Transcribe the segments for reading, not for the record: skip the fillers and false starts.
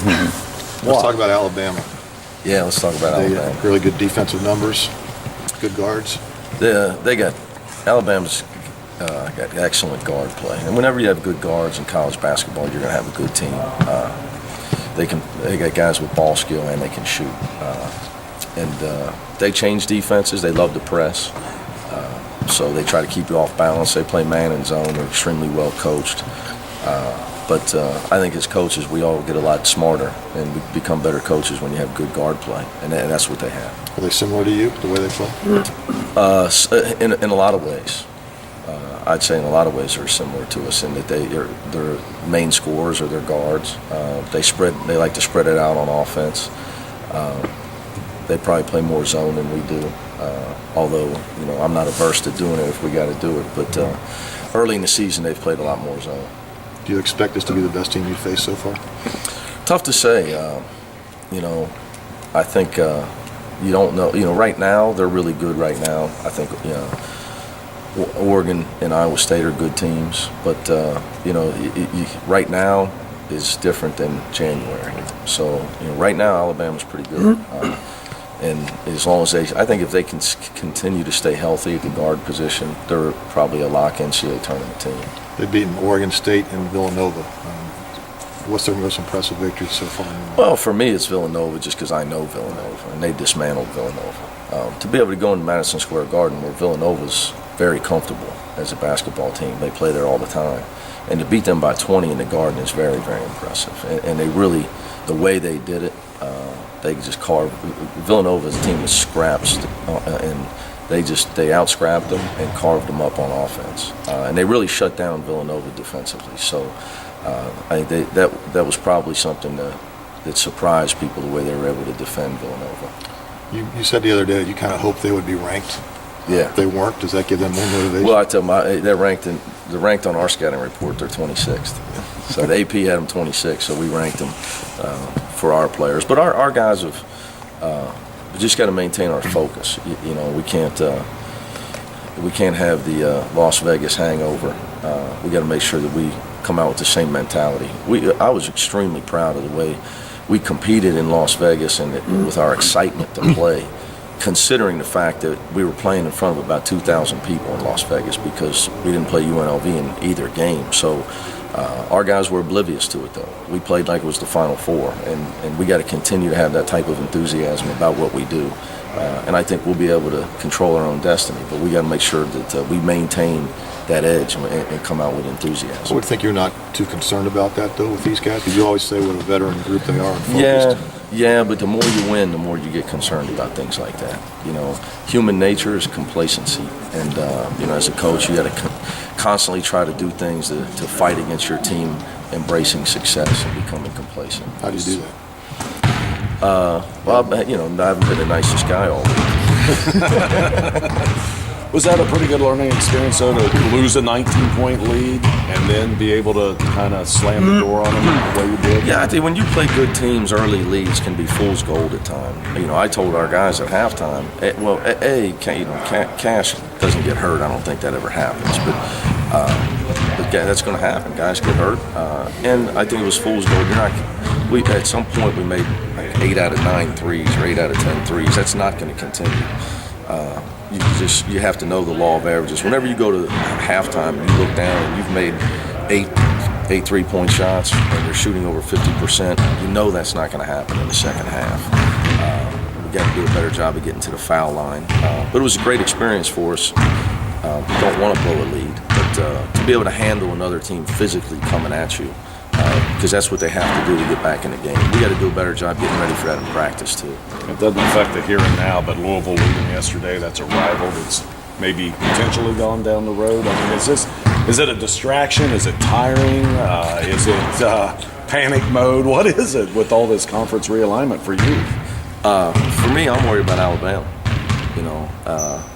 Let's talk about Alabama. Yeah, let's talk about Alabama. Really good defensive numbers, good guards. They got Alabama's got excellent guard play, and whenever you have good guards in college basketball, you're going to have a good team. They got guys with ball skill and they can shoot, and they change defenses. They love to press, so they try to keep you off balance. They play man and zone. They're extremely well coached. But I think as coaches, we all get a lot smarter and we become better coaches when you have good guard play, and that's what they have. Are they similar to you, the way they play? In a lot of ways. I'd say in a lot of ways they're similar to us in that their main scorers are their guards. They like to spread it out on offense. They probably play more zone than we do. Although I'm not averse to doing it if we got to do it. But early in the season they've played a lot more zone. Do you expect this to be the best team you've faced so far? Tough to say. I think you don't know. Right now they're really good. Right now, I think Oregon and Iowa State are good teams, but right now is different than January. So right now Alabama's pretty good, and as long as I think if they can continue to stay healthy at the guard position, they're probably a lock NCAA tournament team. They've beaten Oregon State and Villanova. What's their most impressive victory so far? Well, for me, it's Villanova just because I know Villanova, and they dismantled Villanova. To be able to go into Madison Square Garden, where Villanova's very comfortable as a basketball team, they play there all the time, and to beat them by 20 in the Garden is very, very impressive. And they really, the way they did it, they just carved. Villanova's a team that scraps, and they out-scrapped them and carved them up on offense, and they really shut down Villanova defensively. So I think that was probably something that surprised people, the way they were able to defend Villanova. You said the other day that you kind of hoped they would be ranked. Yeah. If they weren't, does that give them more motivation? Well, I tell them they're ranked on our scouting report. They're 26th. So the AP had them 26, so we ranked them for our players. But our guys have. We just got to maintain our focus. We can't have the Las Vegas hangover. We got to make sure that we come out with the same mentality. I was extremely proud of the way we competed in Las Vegas and with our excitement to play, considering the fact that we were playing in front of about 2,000 people in Las Vegas because we didn't play UNLV in either game. So our guys were oblivious to it, though. We played like it was the Final Four, and we got to continue to have that type of enthusiasm about what we do. And I think we'll be able to control our own destiny, but we got to make sure that we maintain that edge and come out with enthusiasm. I would think you're not too concerned about that, though, with these guys, because you always say what a veteran group they are and focused. Yeah, but the more you win, the more you get concerned about things like that. Human nature is complacency, and as a coach, you got to constantly try to do things to fight against your team embracing success and becoming complacent. How do you do that? Well, I haven't been the nicest guy all week. Was that a pretty good learning experience, though, to lose a 19-point lead and then be able to kind of slam the door on them the way you did? Yeah, I think when you play good teams, early leads can be fool's gold at times. I told our guys at halftime, Cash doesn't get hurt. I don't think that ever happens, but that's going to happen. Guys get hurt, and I think it was fool's gold. At some point we made 8 out of 9 threes or 8 out of 10 threes. That's not going to continue. You have to know the law of averages. Whenever you go to halftime and you look down and you've made eight 3-point shots and you're shooting over 50%, that's not going to happen in the second half. We got to do a better job of getting to the foul line. But it was a great experience for us. We don't want to blow a lead, but to be able to handle another team physically coming at you, because that's what they have to do to get back in the game. We got to do a better job getting ready for that in practice too. It doesn't affect the here and now, but Louisville leading yesterday, that's a rival that's maybe potentially gone down the road. I mean, is it a distraction? Is it tiring? Is it panic mode? What is it with all this conference realignment for you? For me, I'm worried about Alabama.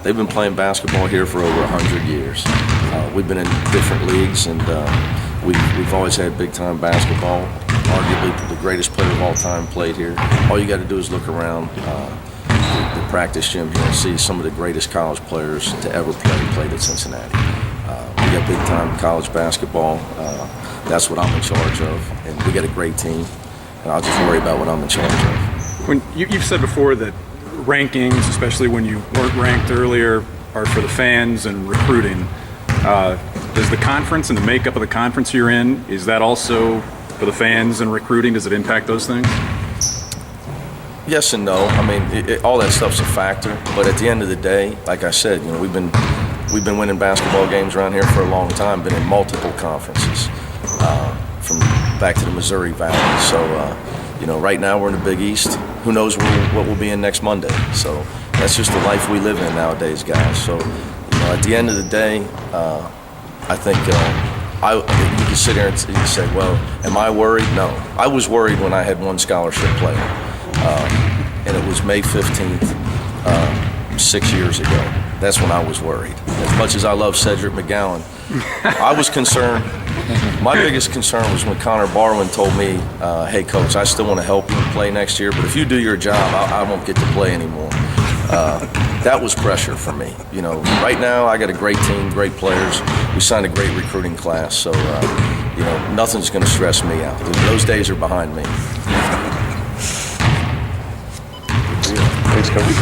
They've been playing basketball here for over 100 years. We've been in different leagues, and we've always had big-time basketball. Arguably the greatest player of all time played here. All you got to do is look around the practice gym here and see some of the greatest college players to ever played at Cincinnati. We got big-time college basketball. That's what I'm in charge of, and we got a great team. and I'll just worry about what I'm in charge of. When you've said before that rankings, especially when you weren't ranked earlier, are for the fans and recruiting. Does the conference and the makeup of the conference you're in, is that also for the fans and recruiting? Does it impact those things? Yes and no. I mean, all that stuff's a factor. But at the end of the day, like I said, we've been winning basketball games around here for a long time. Been in multiple conferences, from back to the Missouri Valley. So, right now we're in the Big East. Who knows what we'll be in next Monday? So that's just the life we live in nowadays, guys. So, at the end of the day, I think you can sit here and you say, well, am I worried? No. I was worried when I had one scholarship player, and it was May 15th, 6 years ago. That's when I was worried. As much as I love Cedric McGowan, I was concerned. My biggest concern was when Connor Barwin told me, hey, Coach, I still want to help you play next year, but if you do your job, I won't get to play anymore. That was pressure for me. Right now I got a great team, great players. We signed a great recruiting class, so nothing's going to stress me out. Those days are behind me. Thanks, Coach.